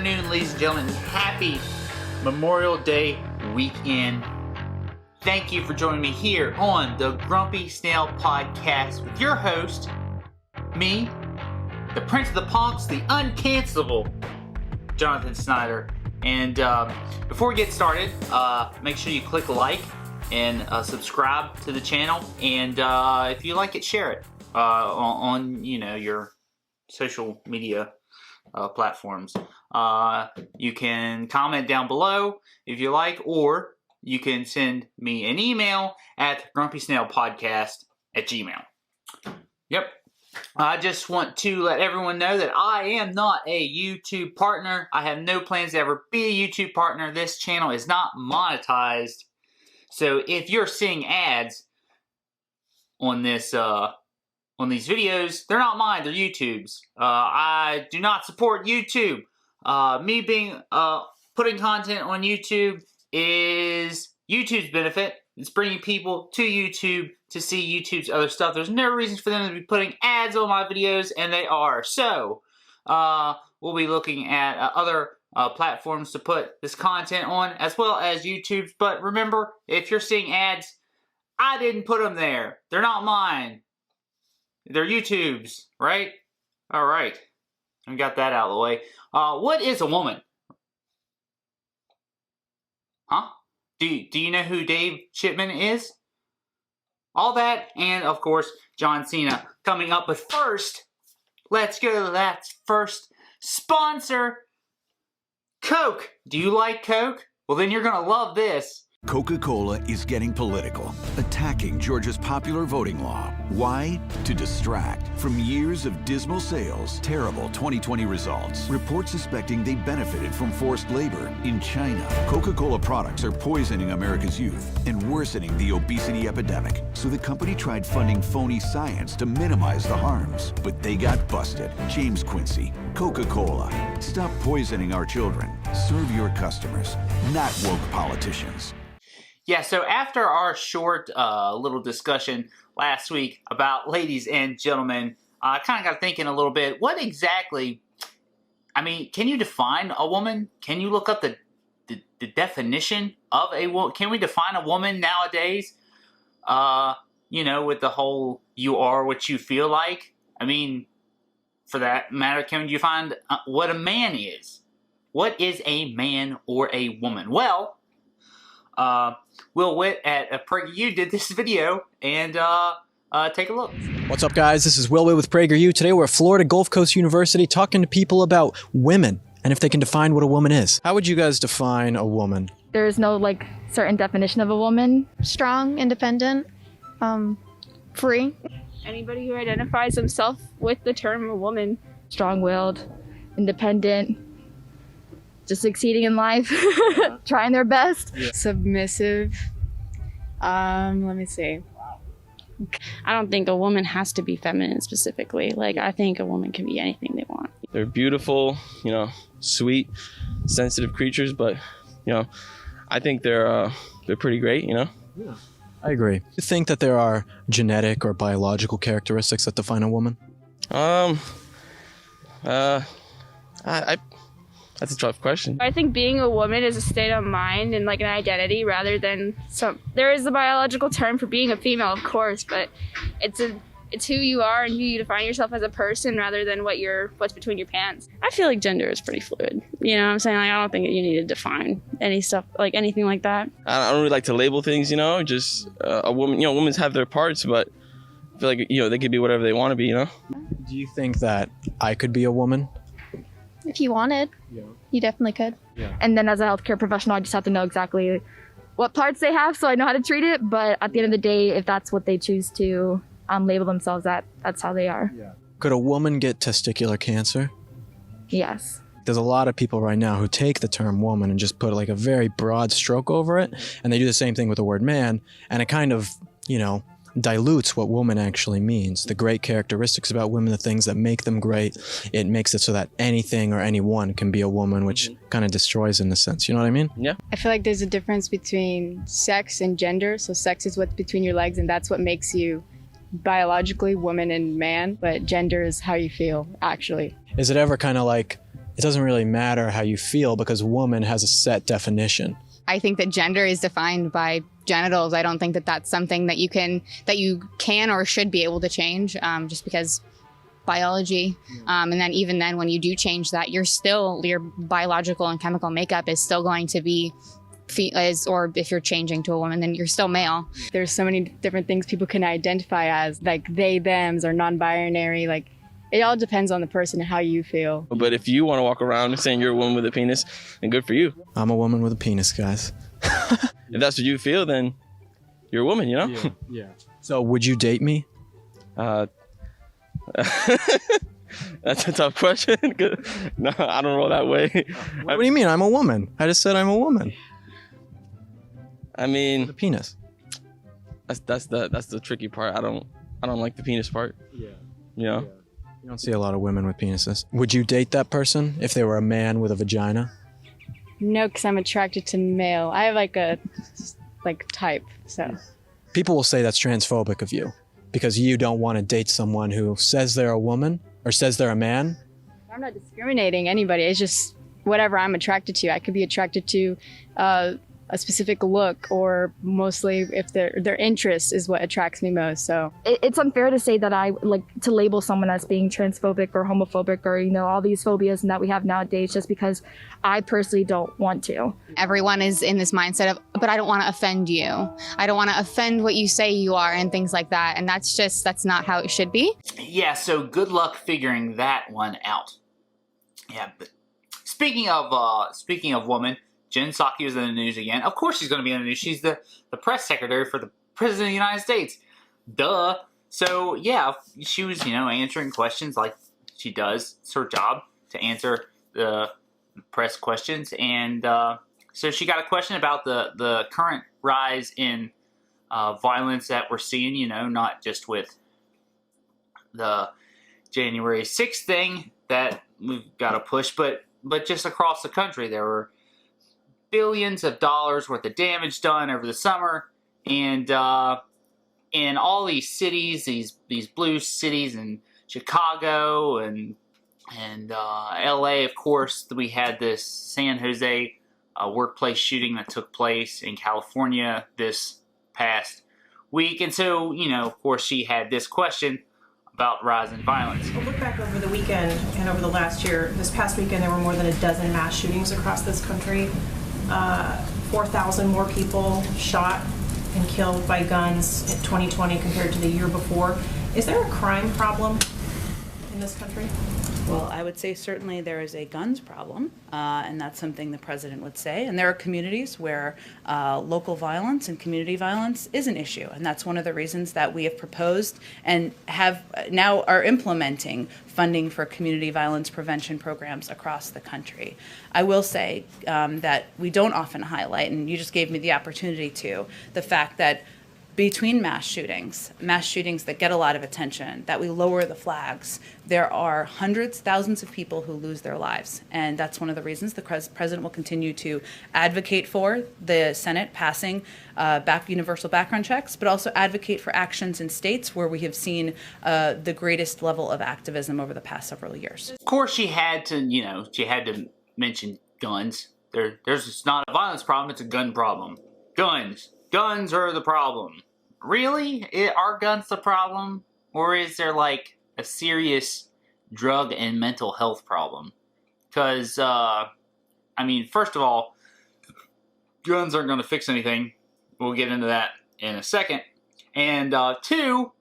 afternoon, ladies and gentlemen. Happy Memorial Day weekend. Thank you for joining me here on the Grumpy Snail podcast with your host, me, the Prince of the Punks, the uncancelable Jonathan Snyder. And before we get started, make sure you click like and subscribe to the channel. And if you like it, share it on your social media platforms. You can comment down below if you like, or you can send me an email at grumpysnailpodcast@gmail.com. Yep. I just want to let everyone know that I am not a YouTube partner. I have no plans to ever be a YouTube partner. This channel is not monetized. So if you're seeing ads on this on these videos, they're not mine, they're YouTube's. I do not support YouTube. Me being putting content on YouTube is YouTube's benefit. It's bringing people to YouTube to see YouTube's other stuff. There's no reason for them to be putting ads on my videos, and they are. So, we'll be looking at other platforms to put this content on, as well as YouTube's. But remember, if you're seeing ads, I didn't put them there. They're not mine. They're YouTube's, right? All right. I got that out of the way. What is a woman? Huh? Do you know who Dave Shipman is? All that, and of course, John Cena coming up. But first, let's go to that first sponsor, Coke. Do you like Coke? Well, then you're gonna love this. Coca-Cola is getting political, attacking Georgia's popular voting law. Why? To distract from years of dismal sales, terrible 2020 results, reports suspecting they benefited from forced labor in China. Coca-Cola products are poisoning America's youth and worsening the obesity epidemic. So the company tried funding phony science to minimize the harms, but they got busted. James Quincy, Coca-Cola. Stop poisoning our children. Serve your customers, not woke politicians. Yeah, so after our short little discussion last week about ladies and gentlemen, I kind of got thinking a little bit, what exactly, I mean, can you define a woman? Can you look up the definition of a woman? Can we define a woman nowadays? With the whole you are what you feel like? I mean, for that matter, can you find what a man is? What is a man or a woman? Well, Will Witt at PragerU did this video, and take a look. What's up, guys? This is Will Witt with PragerU. Today we're at Florida Gulf Coast University talking to people about women and if they can define what a woman is. How would you guys define a woman? There's no certain definition of a woman. Strong, independent, free. Anybody who identifies himself with the term a woman. Strong-willed, independent, just succeeding in life, trying their best. Yeah. Submissive. Let me see. I don't think a woman has to be feminine specifically. I think a woman can be anything they want. They're beautiful, sweet, sensitive creatures, but, I think they're pretty great, Yeah. I agree. Do you think that there are genetic or biological characteristics that define a woman? That's a tough question. I think being a woman is a state of mind and an identity rather than there is a biological term for being a female, of course, but it's who you are and who you define yourself as a person rather than what's between your pants. I feel like gender is pretty fluid. You know what I'm saying? I don't think you need to define any stuff, anything like that. I don't really like to label things, just a woman, women have their parts, but I feel like, they could be whatever they want to be, Do you think that I could be a woman? If you wanted, you definitely could. Yeah. And then as a healthcare professional, I just have to know exactly what parts they have so I know how to treat it. But at the end of the day, if that's what they choose to label themselves at, that's how they are. Yeah. Could a woman get testicular cancer? Yes. There's a lot of people right now who take the term woman and just put a very broad stroke over it. And they do the same thing with the word man. And it kind of, dilutes what woman actually means. The great characteristics about women, the things that make them great, it makes it so that anything or anyone can be a woman, which kind of destroys in a sense. You know what I mean? Yeah. I feel like there's a difference between sex and gender. So sex is what's between your legs, and that's what makes you biologically woman and man, but gender is how you feel, actually. Is it ever kind of it doesn't really matter how you feel because woman has a set definition. I think that gender is defined by genitals. I don't think that that's something that you can or should be able to change, just because biology. And then even then, when you do change that, your biological and chemical makeup is still going to be or if you're changing to a woman, then you're still male. There's so many different things people can identify as, like they, thems, or non-binary. Like, it all depends on the person and how you feel. But if you want to walk around saying you're a woman with a penis, then good for you. I'm a woman with a penis, guys. If that's what you feel, then you're a woman, you know? Yeah. So would you date me? That's a tough question. No, I don't roll that way. What do you mean? I'm a woman. I just said I'm a woman. I mean, The penis. that's the tricky part. I don't like the penis part. Yeah. You know? You don't see a lot of women with penises. Would you date that person if they were a man with a vagina? No, because I'm attracted to male. I have like a type, so. People will say that's transphobic of you because you don't want to date someone who says they're a woman or says they're a man. I'm not discriminating anybody. It's just whatever I'm attracted to. I could be attracted to a specific look, or mostly if their interest is what attracts me most. So It's unfair to say that I like to label someone as being transphobic or homophobic or, all these phobias and that we have nowadays just because I personally don't want to. Everyone is in this mindset of, but I don't want to offend you. I don't want to offend what you say you are and things like that. And that's not how it should be. Yeah, so good luck figuring that one out. Yeah, but speaking of women, Jen Psaki was in the news again. Of course she's going to be in the news. She's the press secretary for the President of the United States. Duh. So, yeah, she was, answering questions like she does. It's her job to answer the press questions. And so she got a question about the current rise in violence that we're seeing, not just with the January 6th thing that we've got to push, but just across the country. There were billions of dollars worth of damage done over the summer, and in all these cities, these blue cities in Chicago and LA, of course, we had this San Jose workplace shooting that took place in California this past week. And so, of course, she had this question about rising violence. We'll look back over the weekend and over the last year. This past weekend, there were more than a dozen mass shootings across this country. 4,000 more people shot and killed by guns in 2020 compared to the year before. Is there a crime problem in this country? Well, I would say certainly there is a guns problem, and that's something the president would say. And there are communities where local violence and community violence is an issue, and that's one of the reasons that we have proposed and have now are implementing funding for community violence prevention programs across the country. I will say that we don't often highlight, and you just gave me the opportunity to, the fact that between mass shootings that get a lot of attention, that we lower the flags, there are hundreds, thousands of people who lose their lives. And that's one of the reasons the president will continue to advocate for the Senate passing universal background checks, but also advocate for actions in states where we have seen the greatest level of activism over the past several years. Of course, she had to mention guns. There's not a violence problem, it's a gun problem. Guns are the problem. Really? Are guns the problem? Or is there like a serious drug and mental health problem? Because, first of all, guns aren't going to fix anything. We'll get into that in a second. And two,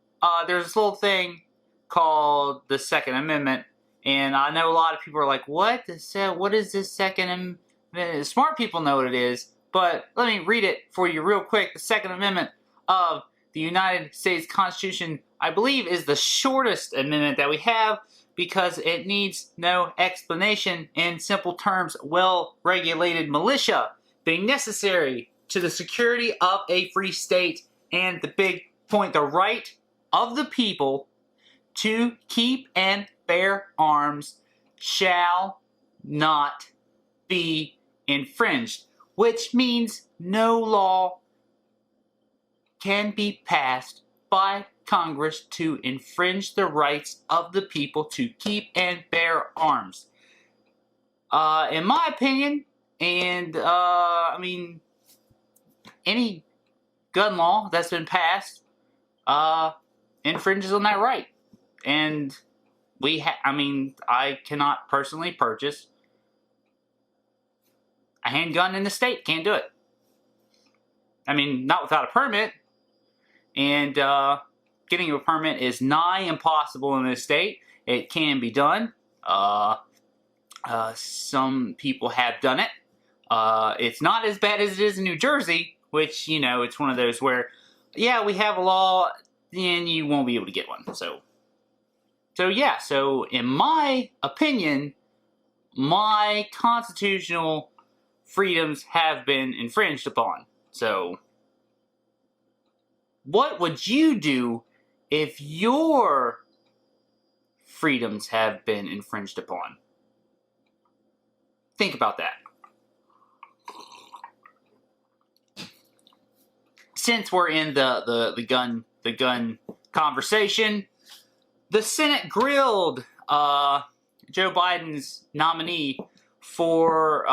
there's this little thing called the Second Amendment. And I know a lot of people are like, what? What is this Second Amendment? Smart people know what it is. But let me read it for you real quick. The Second Amendment of the United States Constitution, I believe, is the shortest amendment that we have because it needs no explanation. In simple terms, well-regulated militia being necessary to the security of a free state. And the big point, the right of the people to keep and bear arms shall not be infringed. Which means no law can be passed by Congress to infringe the rights of the people to keep and bear arms. in my opinion, and I mean, any gun law that's been passed infringes on that right. And I cannot personally purchase a handgun in the state. Can't do it. I mean, not without a permit. And getting a permit is nigh impossible in this state. It can be done. Some people have done it. It's not as bad as it is in New Jersey, which, you know, it's one of those where, yeah, we have a law, and you won't be able to get one. So in my opinion, my constitutional freedoms have been infringed upon. So, what would you do if your freedoms have been infringed upon? Think about that. Since we're in the gun conversation, the Senate grilled Joe Biden's nominee for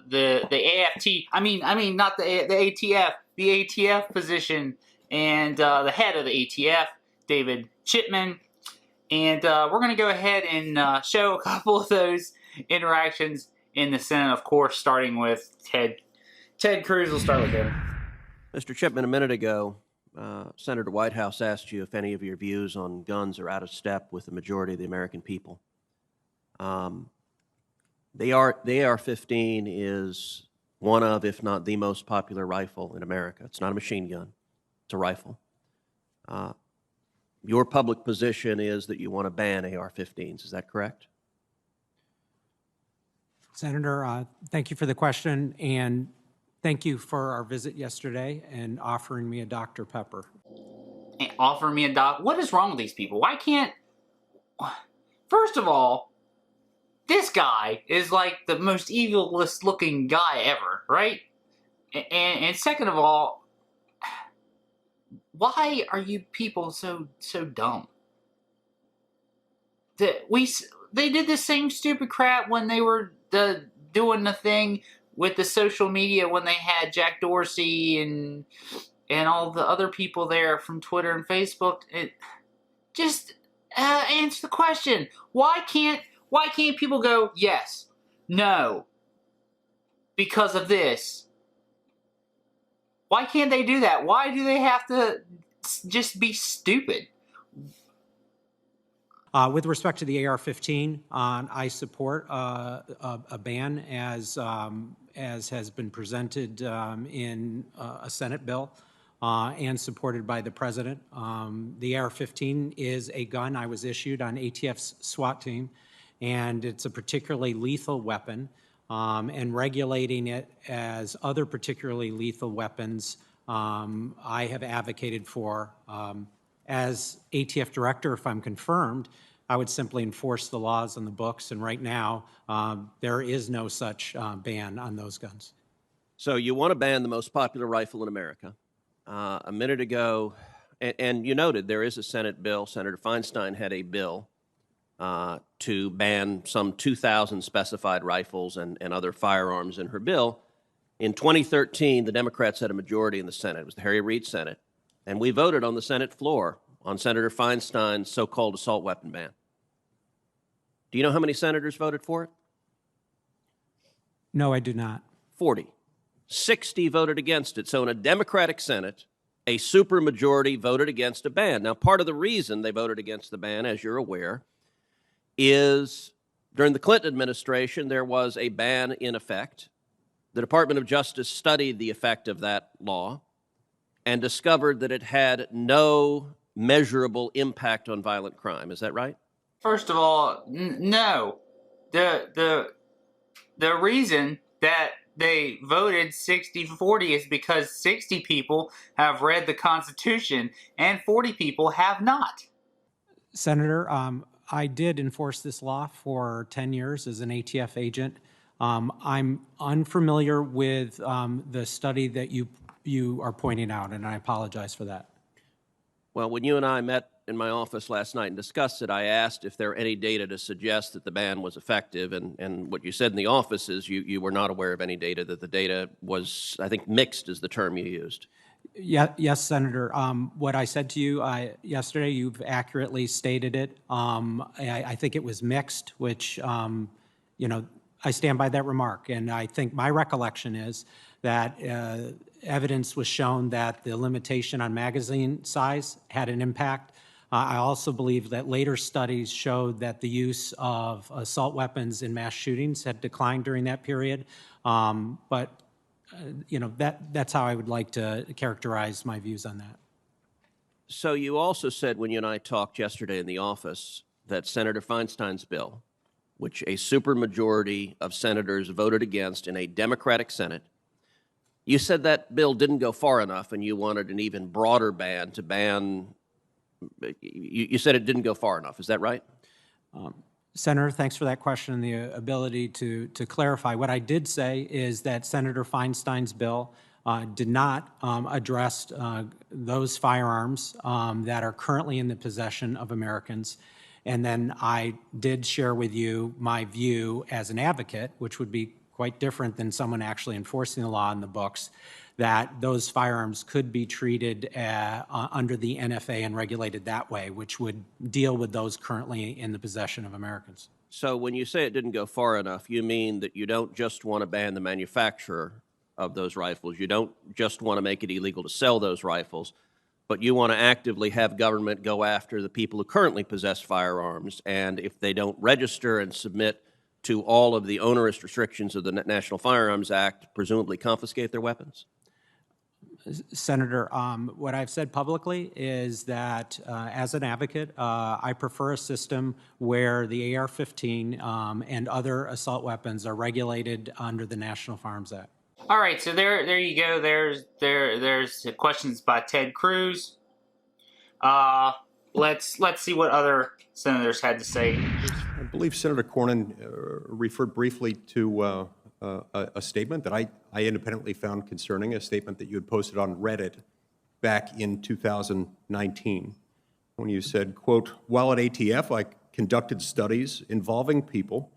the AFT. I mean not the ATF, the ATF position, and the head of the ATF, David Chipman. And we're going to go ahead and show a couple of those interactions in the Senate, of course, starting with Ted Cruz. We'll start with him. Mr. Chipman, a minute ago, Senator Whitehouse asked you if any of your views on guns are out of step with the majority of the American people. The AR-15 is one of, if not the most popular rifle in America. It's not a machine gun. It's a rifle. Your public position is that you want to ban AR-15s. Is that correct? Senator, thank you for the question, and thank you for our visit yesterday and offering me a Dr. Pepper. And offering me a doc? What is wrong with these people? Why can't... First of all, this guy is like the most evilest looking guy ever, right? And second of all, why are you people so dumb? They did the same stupid crap when they were doing the thing with the social media when they had Jack Dorsey and all the other people there from Twitter and Facebook. Just answer the question. Why can't people go, yes, no, because of this? Why can't they do that? Why do they have to just be stupid? With respect to the AR-15, I support a ban as has been presented in a Senate bill and supported by the President. The AR-15 is a gun I was issued on ATF's SWAT team, and it's a particularly lethal weapon, and regulating it as other particularly lethal weapons I have advocated for. As ATF director, if I'm confirmed, I would simply enforce the laws on the books, and right now there is no such ban on those guns. So you want to ban the most popular rifle in America. A minute ago, and you noted there is a Senate bill. Senator Feinstein had a bill to ban some 2,000 specified rifles and other firearms in her bill. In 2013, the Democrats had a majority in the Senate. It was the Harry Reid Senate. And we voted on the Senate floor on Senator Feinstein's so-called assault weapon ban. Do you know how many senators voted for it? No, I do not. 40. 60 voted against it. So in a Democratic Senate, a supermajority voted against a ban. Now, part of the reason they voted against the ban, as you're aware, is during the Clinton administration, there was a ban in effect. The Department of Justice studied the effect of that law and discovered that it had no measurable impact on violent crime. Is that right? First of all, no. The reason that they voted 60-40 is because 60 people have read the Constitution and 40 people have not. Senator, I did enforce this law for 10 years as an ATF agent. I'm unfamiliar with the study that you are pointing out, and I apologize for that. Well, when you and I met in my office last night and discussed it, I asked if there were any data to suggest that the ban was effective, and what you said in the office is you were not aware of any data, that the data was, I think, mixed is the term you used. Yeah, yes, Senator. What I said to you yesterday, you've accurately stated it. I think it was mixed, which, I stand by that remark. And I think my recollection is that evidence was shown that the limitation on magazine size had an impact. I also believe that later studies showed that the use of assault weapons in mass shootings had declined during that period. That's how I would like to characterize my views on that. So you also said when you and I talked yesterday in the office that Senator Feinstein's bill, which a supermajority of senators voted against in a Democratic Senate, you said that bill didn't go far enough and you wanted an even broader ban to ban. You said it didn't go far enough. Is that right? Senator, thanks for that question and the ability to clarify. What I did say is that Senator Feinstein's bill did not address those firearms that are currently in the possession of Americans. And then I did share with you my view as an advocate, which would be quite different than someone actually enforcing the law in the books, that those firearms could be treated under the NFA and regulated that way, which would deal with those currently in the possession of Americans. So when you say it didn't go far enough, you mean that you don't just want to ban the manufacturer of those rifles, you don't just want to make it illegal to sell those rifles, but you want to actively have government go after the people who currently possess firearms, and if they don't register and submit to all of the onerous restrictions of the National Firearms Act, presumably confiscate their weapons? Senator, what I've said publicly is that as an advocate, I prefer a system where the AR-15 and other assault weapons are regulated under the National Firearms Act. All right, so there you go. There's questions by Ted Cruz. Let's see what other senators had to say. I believe Senator Cornyn referred briefly to a statement that I independently found concerning, a statement that you had posted on Reddit back in 2019 when you said, quote, "While at ATF, I conducted studies involving people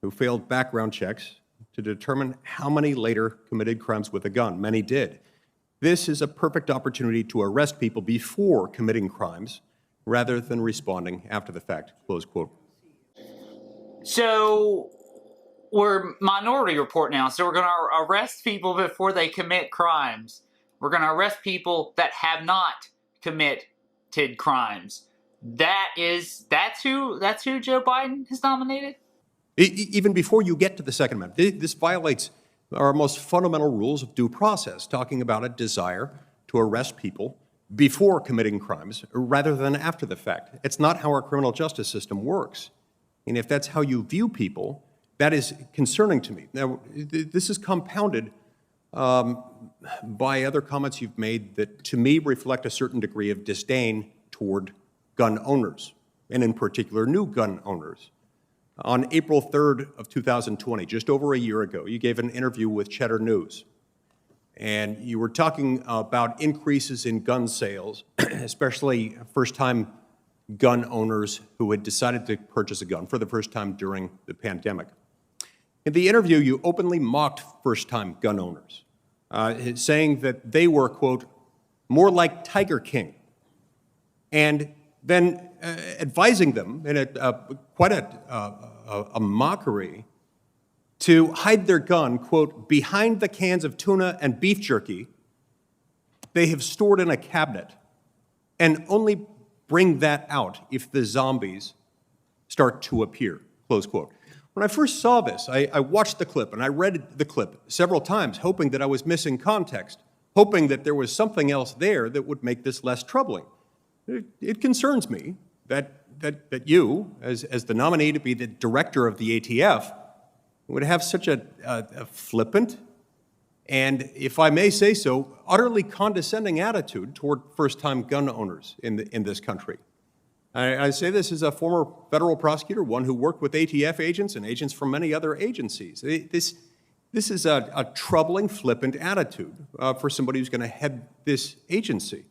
who failed background checks to determine how many later committed crimes with a gun. Many did. This is a perfect opportunity to arrest people before committing crimes rather than responding after the fact," close quote. So we're Minority Report now, so we're going to arrest people before they commit crimes. We're going to arrest people that have not committed crimes. That's who Joe Biden has nominated? Even before you get to the Second Amendment, this violates our most fundamental rules of due process, talking about a desire to arrest people before committing crimes rather than after the fact. It's not how our criminal justice system works. And if that's how you view people, that is concerning to me. Now, this is compounded by other comments you've made that, to me, reflect a certain degree of disdain toward gun owners, and in particular, new gun owners. On April 3rd of 2020, just over a year ago, you gave an interview with Cheddar News, and you were talking about increases in gun sales, especially first-time gun owners who had decided to purchase a gun for the first time during the pandemic. In the interview, you openly mocked first-time gun owners, saying that they were, quote, more like Tiger King, and then advising them in quite a mockery to hide their gun, quote, behind the cans of tuna and beef jerky they have stored in a cabinet, and only bring that out if the zombies start to appear, close quote. When I first saw this, I watched the clip and I read the clip several times, hoping that I was missing context, hoping that there was something else there that would make this less troubling. It concerns me that you, as the nominee to be the director of the ATF, would have such a flippant and, if I may say so, utterly condescending attitude toward first-time gun owners in this country. I say this as a former federal prosecutor, one who worked with ATF agents and agents from many other agencies. This is a troubling, flippant attitude for somebody who's going to head this agency.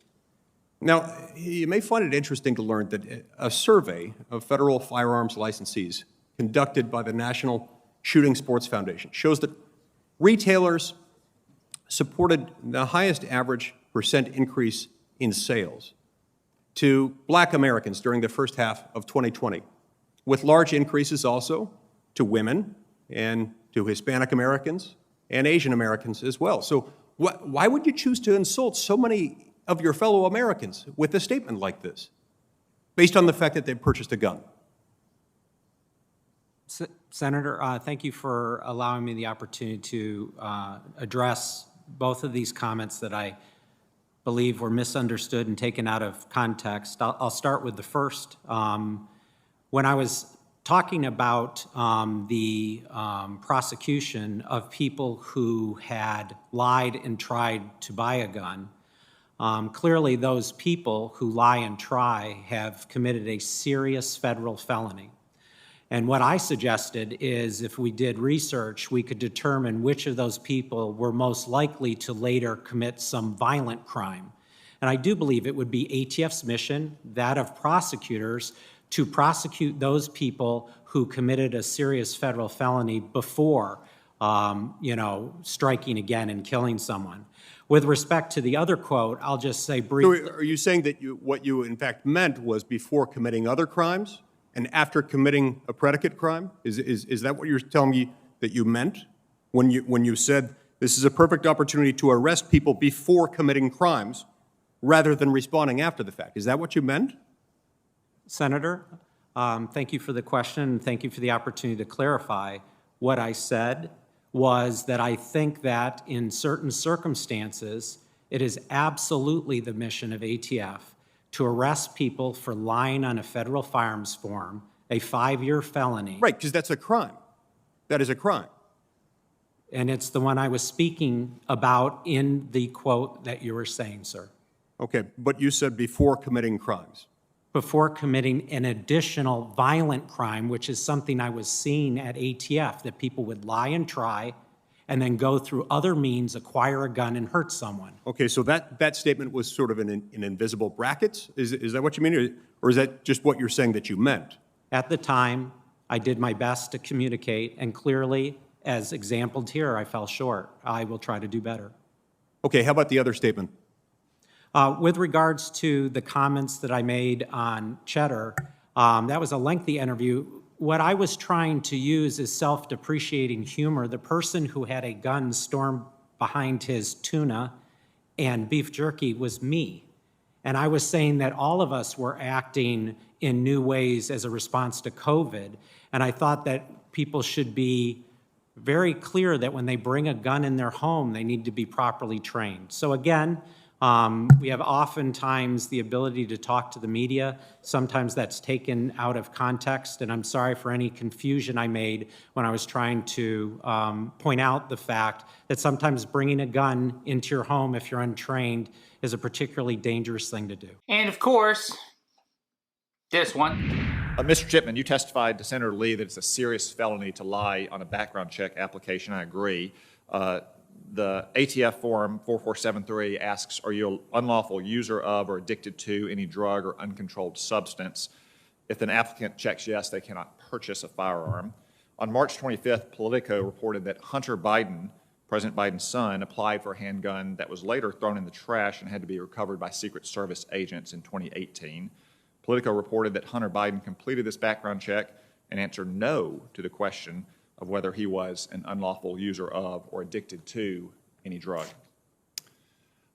Now, you may find it interesting to learn that a survey of federal firearms licensees conducted by the National Shooting Sports Foundation shows that retailers supported the highest average percent increase in sales to Black Americans during the first half of 2020, with large increases also to women and to Hispanic Americans and Asian Americans as well. So why would you choose to insult so many of your fellow Americans with a statement like this, based on the fact that they purchased a gun? Senator, thank you for allowing me the opportunity to address both of these comments that I believe were misunderstood and taken out of context. I'll start with the first. When I was talking about the prosecution of people who had lied and tried to buy a gun, clearly those people who lie and try have committed a serious federal felony. And what I suggested is if we did research, we could determine which of those people were most likely to later commit some violent crime. And I do believe it would be ATF's mission, that of prosecutors, to prosecute those people who committed a serious federal felony before, striking again and killing someone. With respect to the other quote, I'll just say briefly. So are you saying that what you in fact meant was before committing other crimes and after committing a predicate crime? Is that what you're telling me that you meant when you said this is a perfect opportunity to arrest people before committing crimes rather than responding after the fact? Is that what you meant? Senator, thank you for the question, and thank you for the opportunity to clarify. What I said was that I think that in certain circumstances, it is absolutely the mission of ATF to arrest people for lying on a federal firearms form, a 5-year felony. Right, because that's a crime. That is a crime. And it's the one I was speaking about in the quote that you were saying, sir. Okay, but you said before committing crimes. Before committing an additional violent crime, which is something I was seeing at ATF, that people would lie and try and then go through other means, acquire a gun and hurt someone. Okay, so that statement was sort of in invisible brackets? Is that what you mean? Or is that just what you're saying that you meant? At the time, I did my best to communicate, and clearly, as exampled here, I fell short. I will try to do better. Okay, how about the other statement? With regards to the comments that I made on Cheddar, that was a lengthy interview. What I was trying to use is self-depreciating humor. The person who had a gun storm behind his tuna and beef jerky was me. And I was saying that all of us were acting in new ways as a response to COVID. And I thought that people should be very clear that when they bring a gun in their home, they need to be properly trained. So again, we have oftentimes the ability to talk to the media. Sometimes that's taken out of context, and I'm sorry for any confusion I made when I was trying to point out the fact that sometimes bringing a gun into your home if you're untrained is a particularly dangerous thing to do. And of course, this one. Mr. Chipman, you testified to Senator Lee that it's a serious felony to lie on a background check application. I agree. The ATF form 4473 asks, are you an unlawful user of or addicted to any drug or uncontrolled substance? If an applicant checks yes, they cannot purchase a firearm. On March 25th, Politico reported that Hunter Biden, President Biden's son, applied for a handgun that was later thrown in the trash and had to be recovered by Secret Service agents in 2018. Politico reported that Hunter Biden completed this background check and answered no to the question of whether he was an unlawful user of or addicted to any drug.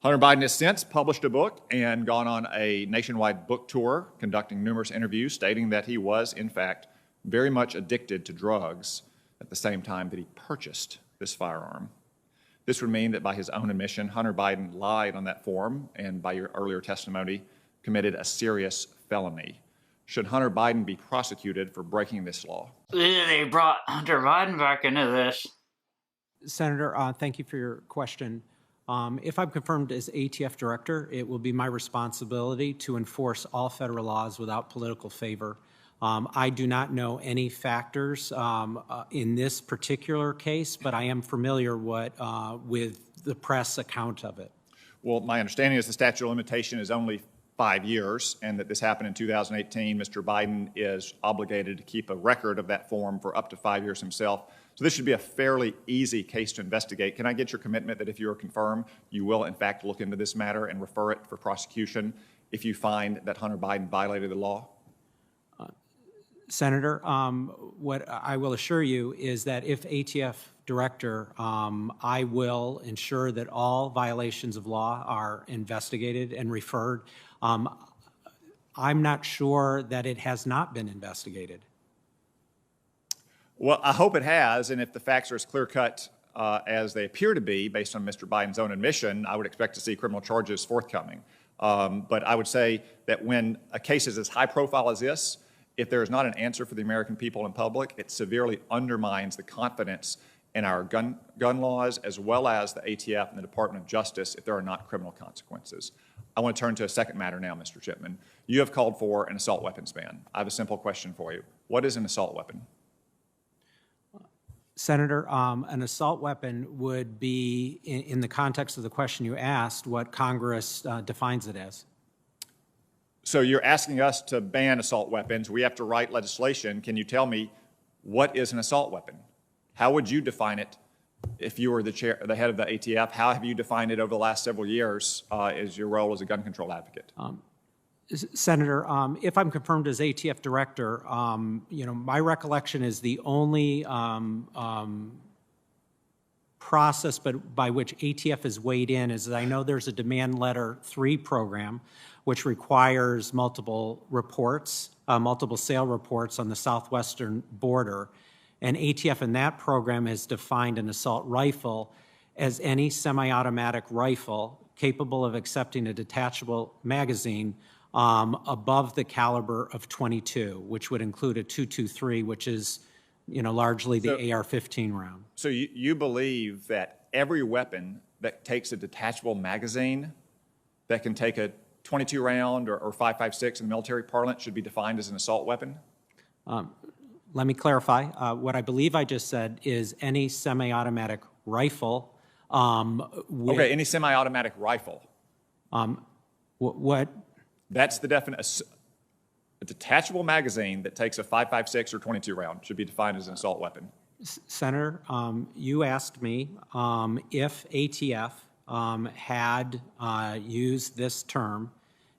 Hunter Biden has since published a book and gone on a nationwide book tour, conducting numerous interviews, stating that he was, in fact, very much addicted to drugs at the same time that he purchased this firearm. This would mean that by his own admission, Hunter Biden lied on that form and, by your earlier testimony, committed a serious felony. Should Hunter Biden be prosecuted for breaking this law? They brought Hunter Biden back into this. Senator, thank you for your question. If I'm confirmed as ATF director, it will be my responsibility to enforce all federal laws without political favor. I do not know any factors in this particular case, but I am familiar with the press account of it. Well, my understanding is the statute of limitation is only 5 years, and that this happened in 2018. Mr. Biden is obligated to keep a record of that form for up to 5 years himself. So this should be a fairly easy case to investigate. Can I get your commitment that if you are confirmed, you will in fact look into this matter and refer it for prosecution if you find that Hunter Biden violated the law? Senator, what I will assure you is that if ATF director, I will ensure that all violations of law are investigated and referred. I'm not sure that it has not been investigated. Well, I hope it has, and if the facts are as clear-cut as they appear to be, based on Mr. Biden's own admission, I would expect to see criminal charges forthcoming. But I would say that when a case is as high-profile as this, if there is not an answer for the American people and public, it severely undermines the confidence in our gun laws, as well as the ATF and the Department of Justice, if there are not criminal consequences. I want to turn to a second matter now, Mr. Chipman. You have called for an assault weapons ban. I have a simple question for you. What is an assault weapon? Senator, an assault weapon would be, in the context of the question you asked, what Congress defines it as. So you're asking us to ban assault weapons. We have to write legislation. Can you tell me what is an assault weapon? How would you define it if you were the head of the ATF? How have you defined it over the last several years as your role as a gun control advocate? Senator, if I'm confirmed as ATF director, my recollection is the only process by which ATF is weighed in is that I know there's a demand letter 3 program, which requires multiple reports, multiple sale reports on the southwestern border. And ATF in that program has defined an assault rifle as any semi-automatic rifle capable of accepting a detachable magazine above the caliber of .22, which would include a .223, which is, largely the AR-15 round. So you believe that every weapon that takes a detachable magazine that can take a .22 round or 5.56 in military parlance should be defined as an assault weapon? Let me clarify. What I believe I just said is any semi-automatic rifle. Okay, any semi-automatic rifle. What? That's the definition. A detachable magazine that takes a 5.56 or .22 round should be defined as an assault weapon. Senator, you asked me if ATF had used this term,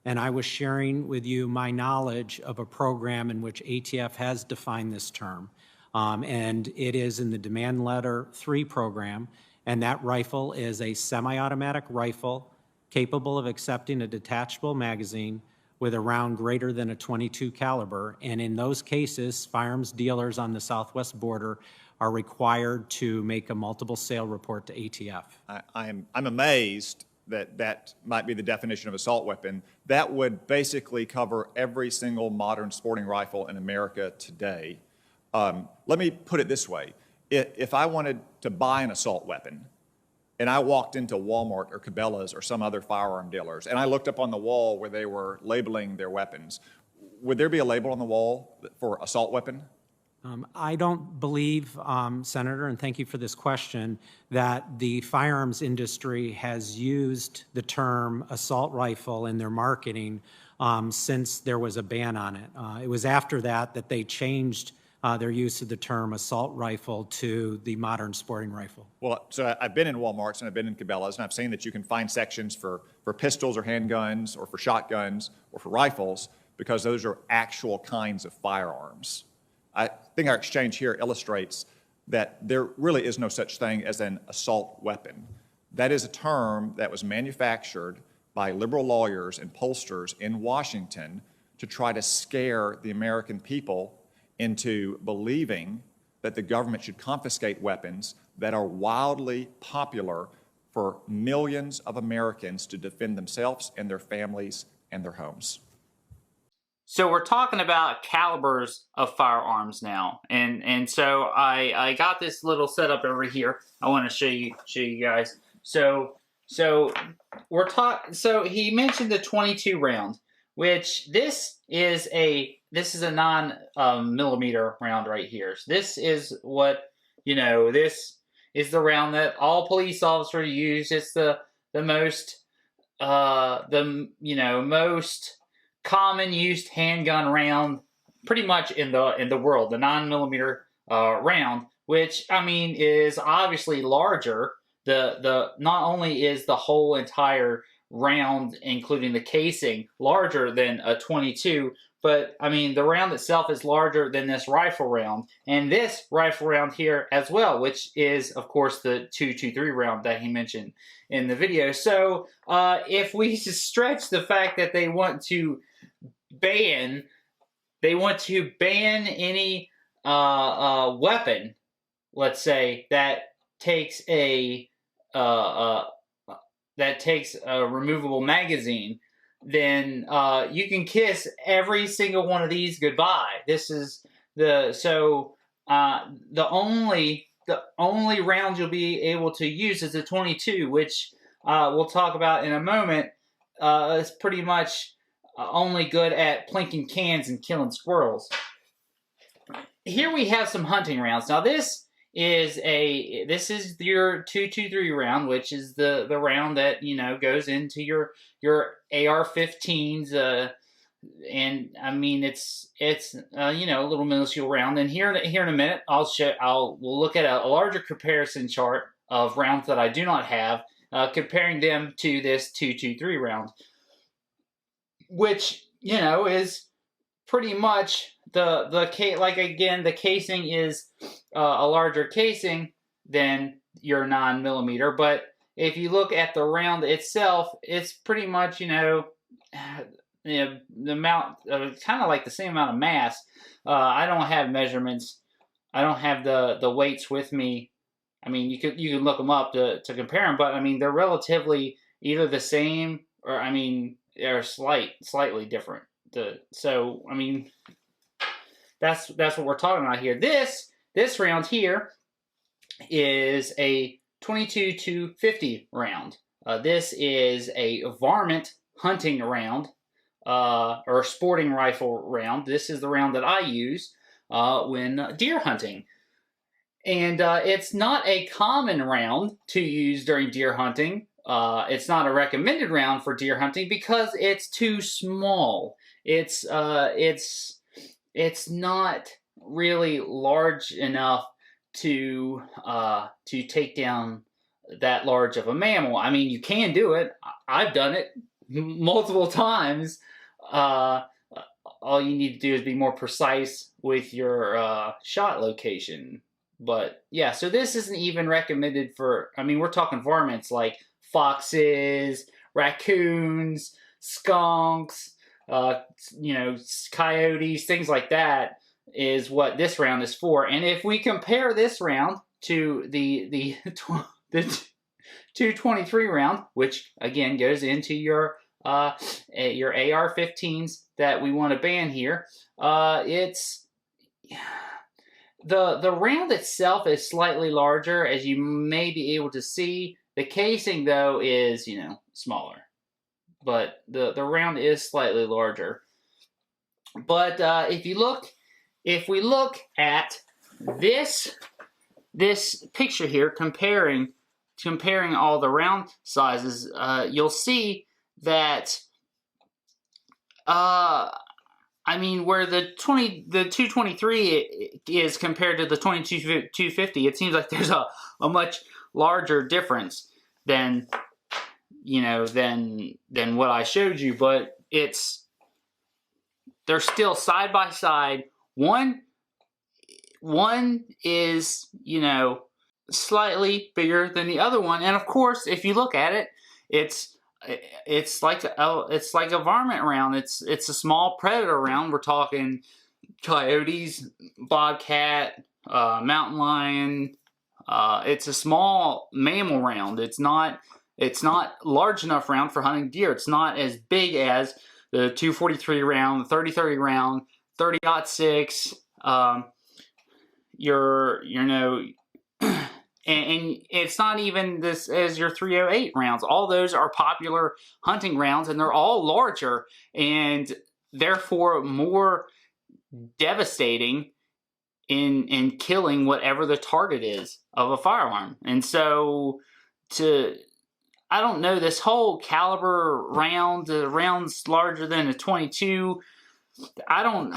and I was sharing with you my knowledge of a program in which ATF has defined this term. And it is in the Demand Letter 3 program, and that rifle is a semi-automatic rifle capable of accepting a detachable magazine with a round greater than a .22 caliber. And in those cases, firearms dealers on the southwest border are required to make a multiple sale report to ATF. I'm amazed that that might be the definition of assault weapon. That would basically cover every single modern sporting rifle in America today. Let me put it this way. If I wanted to buy an assault weapon, and I walked into Walmart or Cabela's or some other firearm dealers, and I looked up on the wall where they were labeling their weapons, would there be a label on the wall for assault weapon? I don't believe, Senator, and thank you for this question, that the firearms industry has used the term assault rifle in their marketing since there was a ban on it. It was after that they changed their use of the term assault rifle to the modern sporting rifle. Well, so I've been in Walmarts and I've been in Cabela's, and I've seen that you can find sections for pistols or handguns or for shotguns or for rifles because those are actual kinds of firearms. I think our exchange here illustrates that there really is no such thing as an assault weapon. That is a term that was manufactured by liberal lawyers and pollsters in Washington to try to scare the American people into believing that the government should confiscate weapons that are wildly popular for millions of Americans to defend themselves and their families and their homes. So we're talking about calibers of firearms now, and so I got this little setup over here. I want to show you guys. So we're talking. So he mentioned the .22 round, which this is a 9mm round right here. So this is what this is the round that all police officers use. It's the most most common used handgun round pretty much in the world, the 9mm round, which I mean is obviously larger. The not only is the whole entire round, including the casing, larger than a 22, but I mean the round itself is larger than this rifle round, and this rifle round here as well, which is of course the 223 round that he mentioned in the video. So if we stretch the fact that they want to ban any weapon, let's say, that takes a removable magazine, then you can kiss every single one of these goodbye. This is the only round you'll be able to use is a 22, which we'll talk about in a moment. It's pretty much only good at plinking cans and killing squirrels. Here we have some hunting rounds. Now this is your 223 round, which is the round that goes into your AR-15s, and I mean it's a little minuscule round. And here in a minute we'll look at a larger comparison chart of rounds that I do not have, comparing them to this 223 round, which is pretty much the casing is a larger casing than your 9mm, but if you look at the round itself, it's pretty much the amount, kind of like the same amount of mass. I don't have measurements. I don't have the weights with me. I mean, you can look them up to compare them, but I mean they're relatively either the same or I mean they're slightly different. So I mean that's what we're talking about here. This round here is a 22-50 round. This is a varmint hunting round, or sporting rifle round. This is the round that I use when deer hunting. And it's not a common round to use during deer hunting. It's not a recommended round for deer hunting because it's too small. It's not really large enough to take down that large of a mammal. I mean, you can do it. I've done it multiple times. All you need to do is be more precise with your shot location. But yeah, so this isn't even recommended for, I mean, we're talking varmints like foxes, raccoons, skunks, coyotes, things like that is what this round is for. And if we compare this round to the 223 round, which again goes into your AR-15s that we want to ban here, it's the round itself is slightly larger, as you may be able to see. The casing though is smaller, but the round is slightly larger. But if we look at this picture here, comparing all the round sizes, you'll see that I mean, where the 223 is compared to the 22-250, it seems like there's a much larger difference than what I showed you, but they're still side by side. One is slightly bigger than the other one, and of course, if you look at it, it's like a varmint round. It's a small predator round. We're talking coyotes, bobcat, mountain lion. It's a small mammal round. It's not large enough round for hunting deer. It's not as big as the 243 round, the 30-30 round, 30-06. And it's not even this as your 308 rounds. All those are popular hunting rounds, and they're all larger and therefore more devastating in killing whatever the target is of a firearm. And so I don't know, this whole caliber round, the rounds larger than a 22. I don't.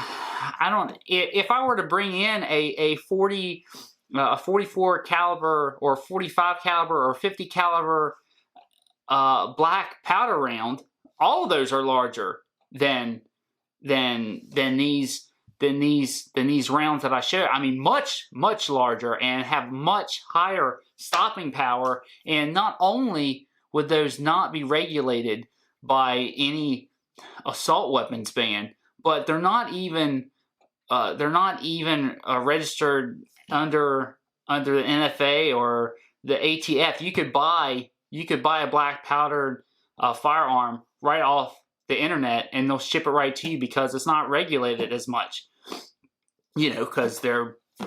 If I were to bring in a 44 caliber or 45 caliber or 50 caliber black powder round, all of those are larger than these rounds that I showed. I mean, much larger and have much higher stopping power. And not only would those not be regulated by any assault weapons ban, but they're not even registered under the NFA or the ATF. You could buy a black powdered firearm right off the internet, and they'll ship it right to you because it's not regulated as much. You know, because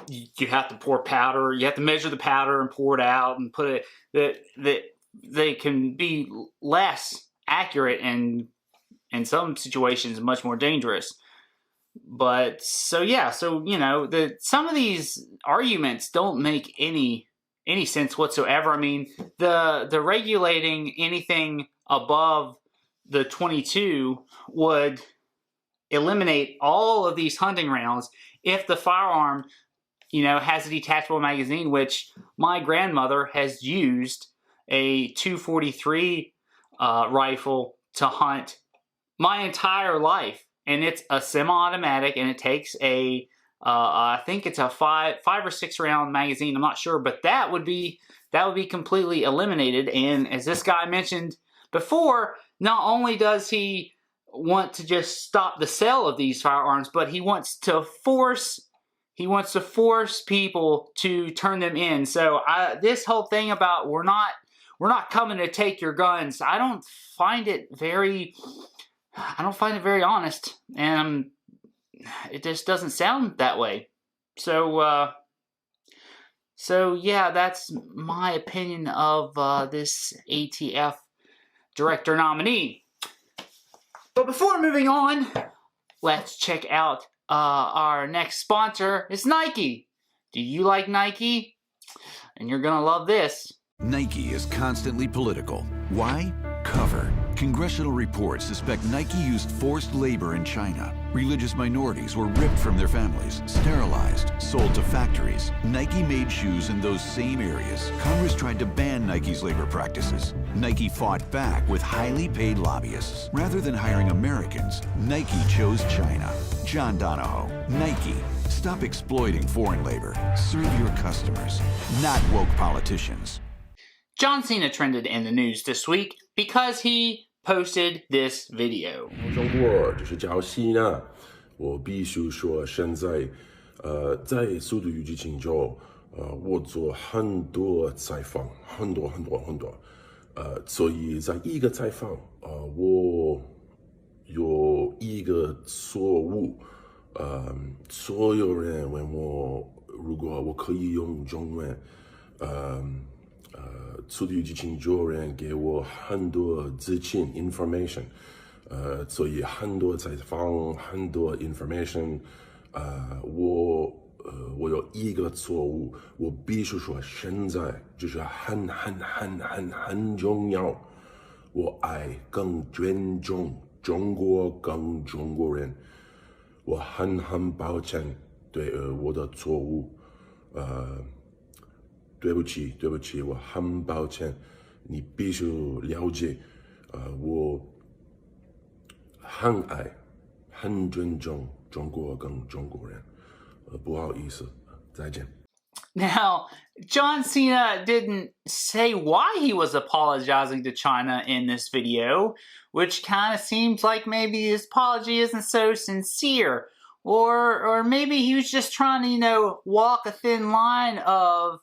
you have to pour powder, you have to measure the powder and pour it out and put it. That they can be less accurate and in some situations much more dangerous. But so you know, some of these arguments don't make any sense whatsoever. I mean, the regulating anything above the 22 would eliminate all of these hunting rounds if the firearm, you know, has a detachable magazine, which my grandmother has used a 243 rifle to hunt my entire life. And it's a semi-automatic, and it takes I think it's a five or 6 round magazine. I'm not sure, but that would be completely eliminated. And as this guy mentioned before, not only does he want to just stop the sale of these firearms, but he wants to force people to turn them in. So this whole thing about we're not coming to take your guns, I don't find it very honest, and it just doesn't sound that way. So yeah, that's my opinion of this ATF director nominee. But before moving on, let's check out our next sponsor. It's Nike. Do you like Nike? And you're gonna love this. Nike is constantly political. Why? Cover. Congressional reports suspect Nike used forced labor in China. Religious minorities were ripped from their families, sterilized, sold to factories. Nike made shoes in those same areas. Congress tried to ban Nike's labor practices. Nike fought back with highly paid lobbyists. Rather than hiring Americans, Nike chose China. John Donahoe, Nike. Stop exploiting foreign labor. Serve your customers, not woke politicians. John Cena trended in the news this week because he posted this video. 中国就是叫西呢，我必须说，现在在《速度与激情》中，我做很多采访，很多，所以在一个采访，我有一个错误，所有人问我，如果我可以用中文，速度与激情有人给我很多资讯 information， 所以很多采访，很多 information， 我有一个错误，我必须说现在就是很重要，我爱更尊重中国跟中国人，我很抱歉对我的错误，对不起，我很抱歉，你必须了解，我很爱，很尊重中国跟中国人，不好意思，再见。 Now, John Cena didn't say why he was apologizing to China in this video, which kind of seems like maybe his apology isn't so sincere, or maybe he was just trying to, you know, walk a thin line of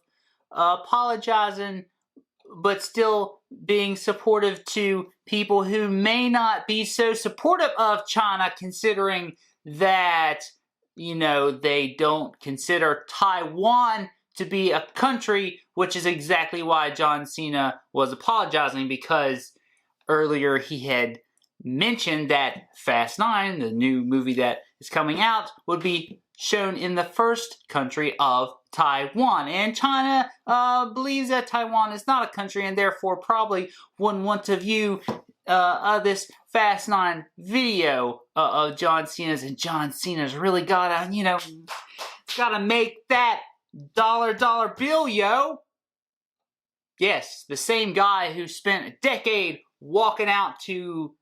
apologizing but still being supportive to people who may not be so supportive of China, considering that, you know, they don't consider Taiwan to be a country, which is exactly why John Cena was apologizing, because earlier he had mentioned that Fast 9, the new movie that is coming out, would be shown in the first country of Taiwan. And China believes that Taiwan is not a country and therefore probably wouldn't want to view this Fast 9 video of John Cena's. And John Cena's really gotta, you know, gotta make that dollar bill, yo. Yes, the same guy who spent a decade walking out to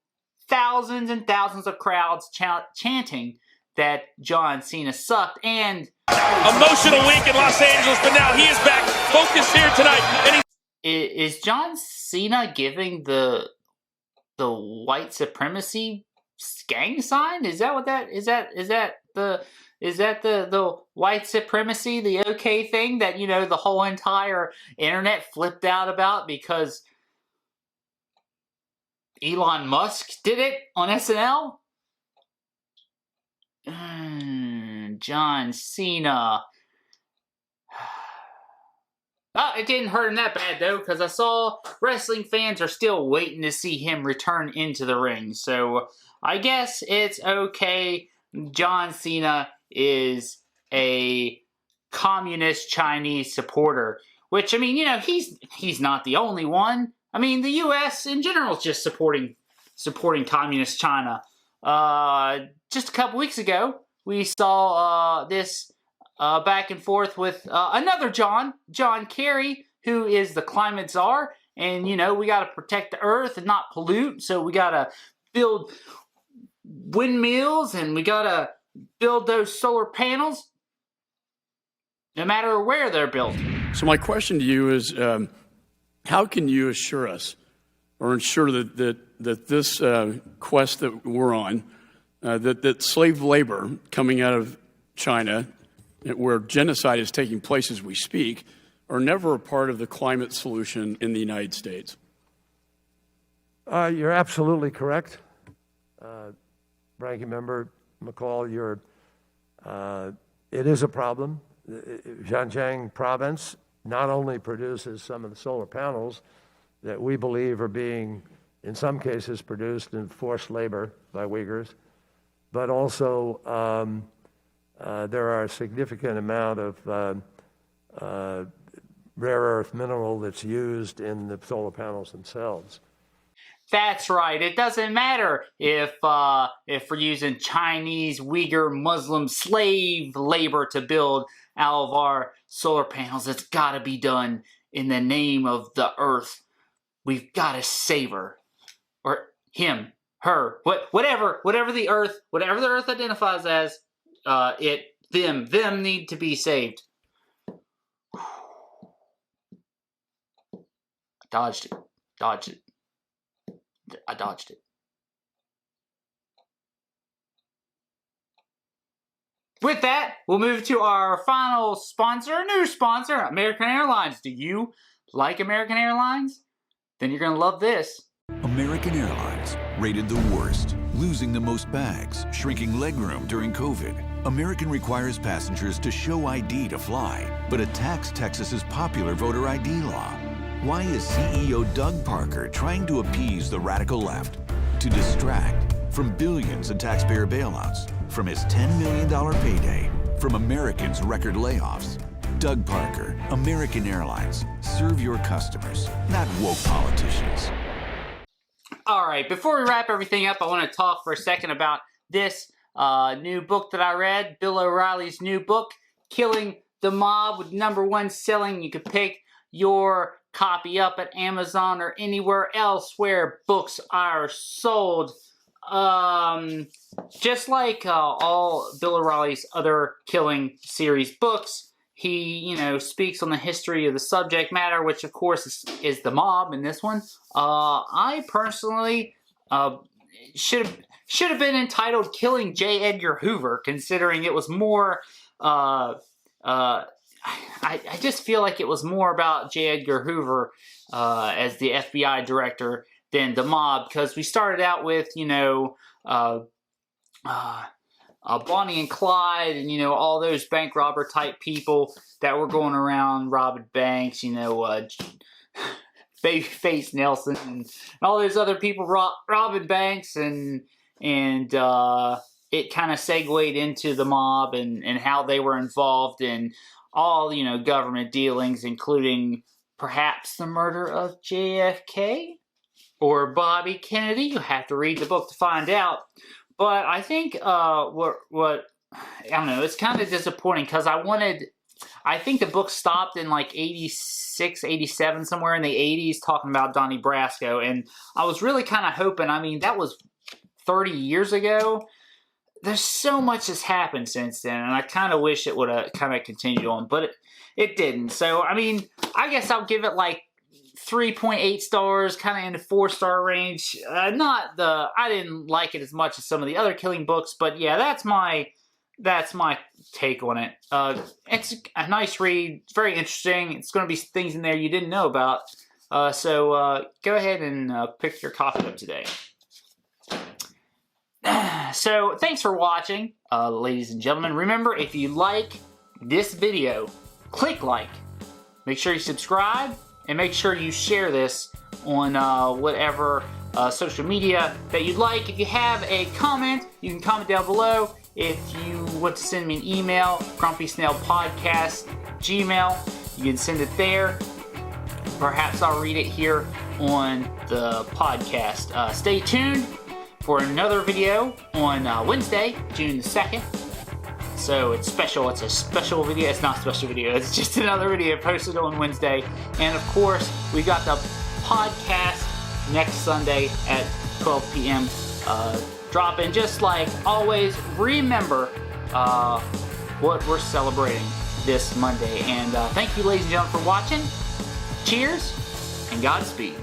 thousands and thousands of crowds chanting that John Cena sucked. And emotional week in Los Angeles, but now he is back, focused here tonight. And is John Cena giving the white supremacy gang sign? Is that what that is? Is that the white supremacy, the okay thing that, you know, the whole entire internet flipped out about because Elon Musk did it on SNL? John Cena. It didn't hurt him that bad, though, because I saw wrestling fans are still waiting to see him return into the ring. So I guess it's okay. John Cena is a communist Chinese supporter, which, I mean, you know, he's not the only one. I mean, the U.S. in general is just supporting communist China. Just a couple weeks ago, we saw this back and forth with another John Kerry, who is the climate czar. And, you know, we got to protect the earth and not pollute. So we got to build windmills and we got to build those solar panels, no matter where they're built. So my question to you is, how can you assure us or ensure that this quest that we're on, that slave labor coming out of China, where genocide is taking place as we speak, are never a part of the climate solution in the United States? You're absolutely correct. Ranking Member McCall, it is a problem. Xinjiang province not only produces some of the solar panels that we believe are being, in some cases, produced in forced labor by Uyghurs, but also there are a significant amount of rare earth mineral that's used in the solar panels themselves. That's right. It doesn't matter if we're using Chinese, Uyghur, Muslim slave labor to build all of our solar panels. It's got to be done in the name of the earth. We've got to save her, or him, her, whatever the earth identifies as. Them need to be saved. Dodged it. I dodged it. With that, we'll move to our final sponsor, new sponsor, American Airlines. Do you like American Airlines? Then you're going to love this. American Airlines, rated the worst, losing the most bags, shrinking legroom during COVID. American requires passengers to show ID to fly, but attacks Texas's popular voter ID law. Why is CEO Doug Parker trying to appease the radical left? To distract from billions in taxpayer bailouts, from his $10 million payday, from Americans' record layoffs. Doug Parker, American Airlines. Serve your customers, not woke politicians. All right, before we wrap everything up, I want to talk for a second about this new book that I read, Bill O'Reilly's new book, Killing the Mob, with #1 selling. You can pick your copy up at Amazon or anywhere else where books are sold. Just like all Bill O'Reilly's other Killing series books, he, speaks on the history of the subject matter, which of course is the mob in this one. I personally should have been entitled Killing J. Edgar Hoover, considering it was more, I just feel like it was more about J. Edgar Hoover as the FBI director than the mob, because we started out with, Bonnie and Clyde and, all those bank robber type people that were going around robbing banks, Babyface Nelson and all those other people robbing banks and it kind of segued into the mob and how they were involved in all, government dealings, including perhaps the murder of JFK or Bobby Kennedy. You have to read the book to find out. But I think what I don't know, it's kind of disappointing because I think the book stopped in like 86, 87, somewhere in the 80s, talking about Donnie Brasco. And I was really kind of hoping, that was 30 years ago. There's so much has happened since then, and I kind of wish it would have kind of continued on, but it didn't. So, I guess I'll give it like 3.8 stars, kind of in the 4-star range. I didn't like it as much as some of the other Killing books, but yeah, that's my take on it. It's a nice read. It's very interesting. It's going to be things in there you didn't know about. So go ahead and pick your copy up today. So thanks for watching, ladies and gentlemen. Remember, if you like this video, click like. Make sure you subscribe, and make sure you share this on whatever social media that you'd like. If you have a comment, you can comment down below. If you want to send me an email, grumpysnailpodcast@gmail.com, you can send it there. Perhaps I'll read it here on the podcast. Stay tuned for another video on Wednesday, June the 2nd. So it's special. It's a special video. It's not a special video. It's just another video posted on Wednesday. And of course, we got the podcast next Sunday at 12 p.m. Drop in. Just like always, remember what we're celebrating this Monday. And thank you, ladies and gentlemen, for watching. Cheers and Godspeed.